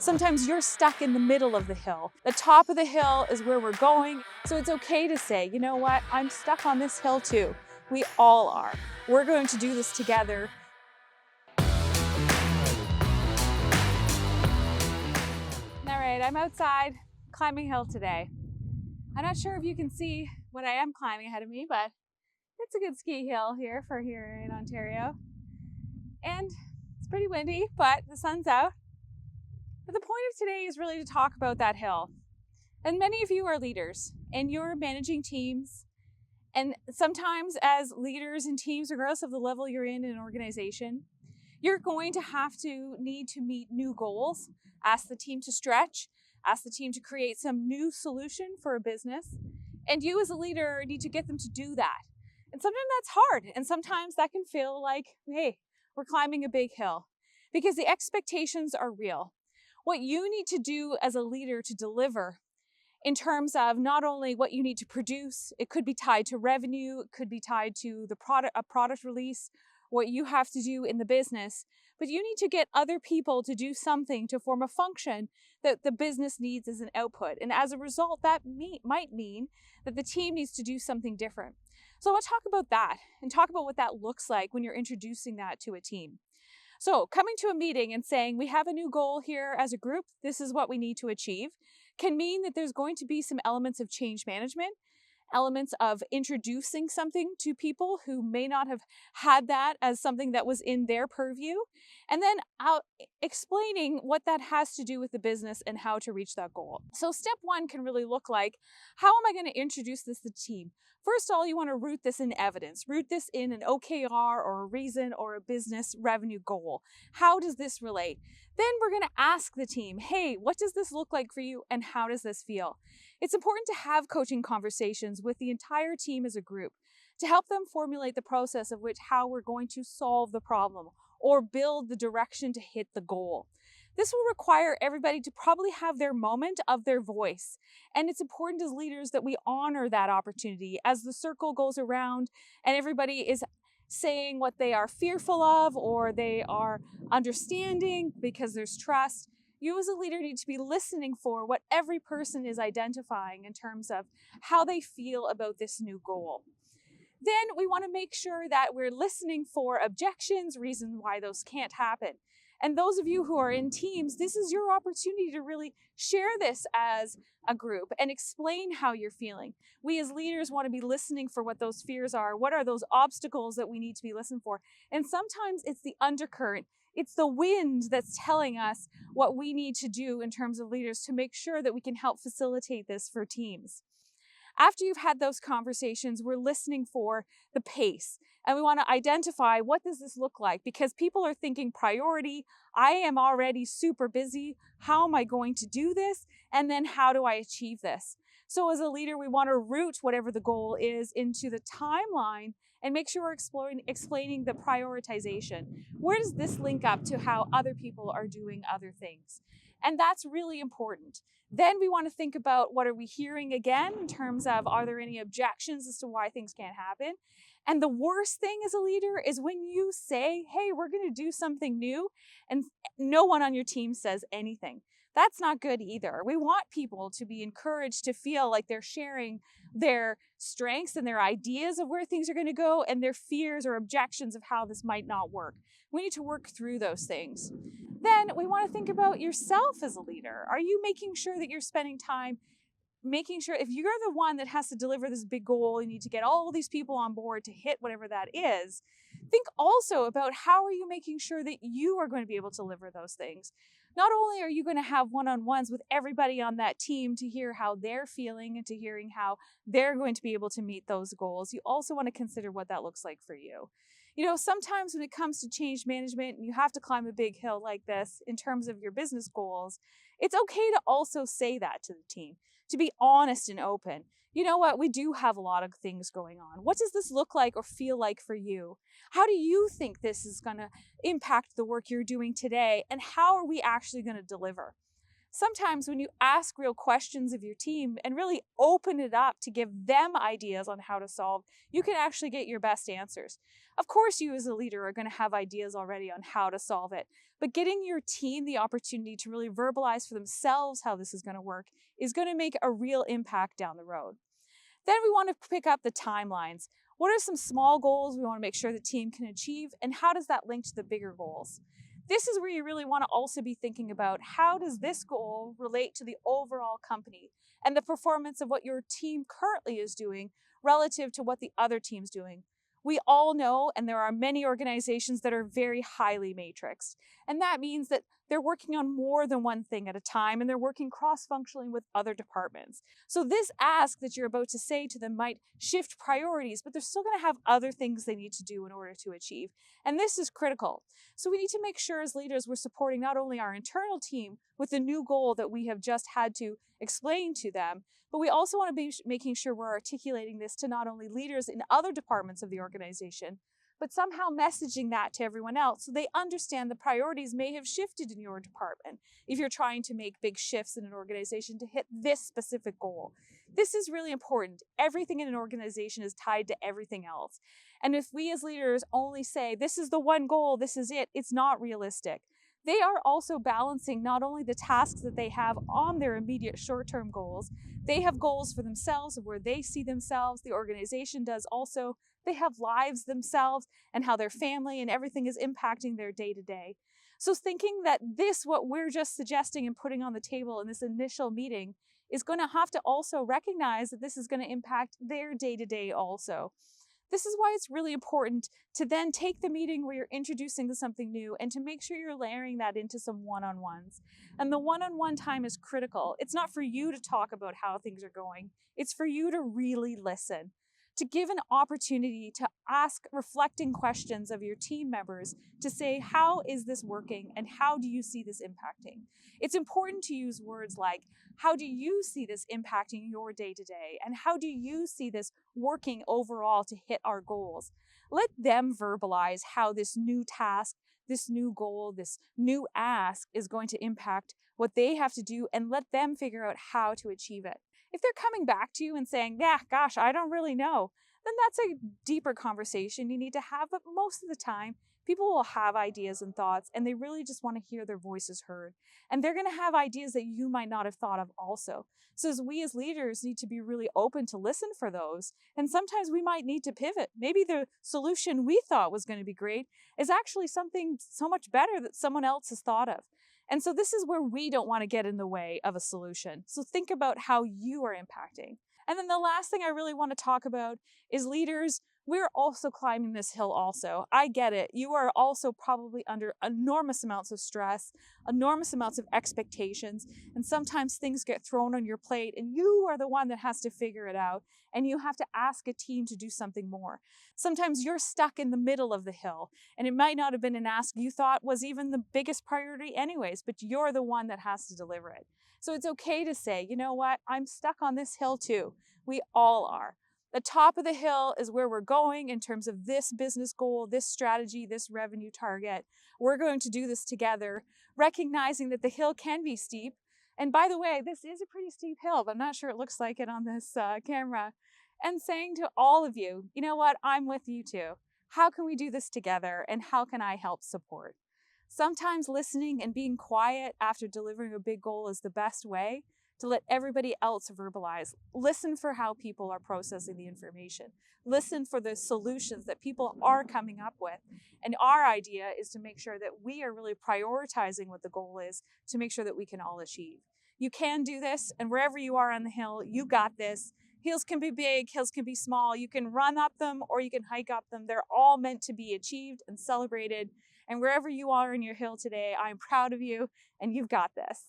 Sometimes you're stuck in the middle of the hill. The top of the hill is where we're going. So it's okay to say, you know what? I'm stuck on this hill too. We all are. We're going to do this together. All right, I'm outside climbing a hill today. I'm not sure if you can see what I am climbing ahead of me, but it's a good ski hill here in Ontario. And it's pretty windy, but the sun's out. But the point of today is really to talk about that hill. And many of you are leaders and you're managing teams. And sometimes as leaders in teams, regardless of the level you're in an organization, you're going to need to meet new goals, ask the team to stretch, ask the team to create some new solution for a business. And you as a leader need to get them to do that. And sometimes that's hard. And sometimes that can feel like, hey, we're climbing a big hill because the expectations are real. What you need to do as a leader to deliver in terms of not only what you need to produce, it could be tied to revenue, it could be tied to a product release, what you have to do in the business, but you need to get other people to do something to form a function that the business needs as an output. And as a result, that might mean that the team needs to do something different. So I want to talk about that and talk about what that looks like when you're introducing that to a team. So coming to a meeting and saying, we have a new goal here as a group, this is what we need to achieve, can mean that there's going to be some elements of change management, elements of introducing something to people who may not have had that as something that was in their purview, and then explaining what that has to do with the business and how to reach that goal. So step one can really look like, how am I going to introduce this to the team? First of all, you want to root this in evidence, root this in an OKR or a reason or a business revenue goal. How does this relate? Then we're going to ask the team, hey, what does this look like for you and how does this feel? It's important to have coaching conversations with the entire team as a group to help them formulate the process of how we're going to solve the problem or build the direction to hit the goal. This will require everybody to probably have their moment of their voice. And it's important as leaders that we honor that opportunity as the circle goes around and everybody is saying what they are fearful of or they are understanding because there's trust. You as a leader need to be listening for what every person is identifying in terms of how they feel about this new goal. Then we want to make sure that we're listening for objections, reasons why those can't happen. And those of you who are in teams, this is your opportunity to really share this as a group and explain how you're feeling. We as leaders want to be listening for what those fears are. What are those obstacles that we need to be listening for? And sometimes it's the undercurrent. It's the wind that's telling us what we need to do in terms of leaders to make sure that we can help facilitate this for teams. After you've had those conversations, we're listening for the pace. And we want to identify, what does this look like? Because people are thinking priority. I am already super busy. How am I going to do this? And then how do I achieve this? So as a leader, we want to root whatever the goal is into the timeline and make sure we're explaining the prioritization. Where does this link up to how other people are doing other things? And that's really important. Then we want to think about, what are we hearing again in terms of, are there any objections as to why things can't happen? And the worst thing as a leader is when you say, hey, we're going to do something new, and no one on your team says anything. That's not good either. We want people to be encouraged to feel like they're sharing their strengths and their ideas of where things are going to go and their fears or objections of how this might not work. We need to work through those things. Then we want to think about yourself as a leader. Are you making sure that you're spending time making sure, if you're the one that has to deliver this big goal, you need to get all these people on board to hit whatever that is, think also about how are you making sure that you are going to be able to deliver those things. Not only are you going to have one-on-ones with everybody on that team to hear how they're feeling and to hearing how they're going to be able to meet those goals, you also want to consider what that looks like for you. You know, sometimes when it comes to change management and you have to climb a big hill like this in terms of your business goals, it's okay to also say that to the team, to be honest and open. You know what? We do have a lot of things going on. What does this look like or feel like for you? How do you think this is going to impact the work you're doing today? And how are we actually going to deliver? Sometimes when you ask real questions of your team and really open it up to give them ideas on how to solve, you can actually get your best answers. Of course, you as a leader are going to have ideas already on how to solve it, but getting your team the opportunity to really verbalize for themselves how this is going to work is going to make a real impact down the road. Then we want to pick up the timelines. What are some small goals we want to make sure the team can achieve, and how does that link to the bigger goals? This is where you really want to also be thinking about how does this goal relate to the overall company and the performance of what your team currently is doing relative to what the other team's doing. We all know, and there are many organizations that are very highly matrixed. And that means that they're working on more than one thing at a time, and they're working cross-functionally with other departments. So this ask that you're about to say to them might shift priorities, but they're still going to have other things they need to do in order to achieve. And this is critical. So we need to make sure as leaders we're supporting not only our internal team with the new goal that we have just had to explain to them, but we also want to be making sure we're articulating this to not only leaders in other departments of the organization, but somehow messaging that to everyone else so they understand the priorities may have shifted in your department if you're trying to make big shifts in an organization to hit this specific goal. This is really important. Everything in an organization is tied to everything else. And if we as leaders only say, this is the one goal, this is it, it's not realistic. They are also balancing not only the tasks that they have on their immediate short-term goals, they have goals for themselves of where they see themselves, the organization does also. They have lives themselves and how their family and everything is impacting their day-to-day. So thinking that this, what we're just suggesting and putting on the table in this initial meeting, is going to have to also recognize that this is going to impact their day-to-day also. This is why it's really important to then take the meeting where you're introducing to something new and to make sure you're layering that into some one-on-ones. And the one-on-one time is critical. It's not for you to talk about how things are going. It's for you to really listen, to give an opportunity to ask reflecting questions of your team members to say, how is this working and how do you see this impacting? It's important to use words like, how do you see this impacting your day-to-day? And how do you see this working overall to hit our goals? Let them verbalize how this new task, this new goal, this new ask is going to impact what they have to do, and let them figure out how to achieve it. If they're coming back to you and saying, yeah, gosh, I don't really know, then that's a deeper conversation you need to have. But most of the time, people will have ideas and thoughts, and they really just want to hear their voices heard. And they're going to have ideas that you might not have thought of also. So as we as leaders need to be really open to listen for those. And sometimes we might need to pivot. Maybe the solution we thought was going to be great is actually something so much better that someone else has thought of. And so this is where we don't want to get in the way of a solution. So think about how you are impacting. And then the last thing I really want to talk about is leaders. We're also climbing this hill also. I get it. You are also probably under enormous amounts of stress, enormous amounts of expectations, and sometimes things get thrown on your plate and you are the one that has to figure it out, and you have to ask a team to do something more. Sometimes you're stuck in the middle of the hill, and it might not have been an ask you thought was even the biggest priority anyways, but you're the one that has to deliver it. So it's okay to say, you know what, I'm stuck on this hill too. We all are. The top of the hill is where we're going in terms of this business goal, this strategy, this revenue target. We're going to do this together, recognizing that the hill can be steep. And by the way, this is a pretty steep hill, but I'm not sure it looks like it on this camera. And saying to all of you, you know what, I'm with you too. How can we do this together, and how can I help support? Sometimes listening and being quiet after delivering a big goal is the best way to let everybody else verbalize. Listen for how people are processing the information. Listen for the solutions that people are coming up with. And our idea is to make sure that we are really prioritizing what the goal is to make sure that we can all achieve. You can do this, and wherever you are on the hill, you got this. Hills can be big, hills can be small. You can run up them or you can hike up them. They're all meant to be achieved and celebrated. And wherever you are in your hill today, I'm proud of you, and you've got this.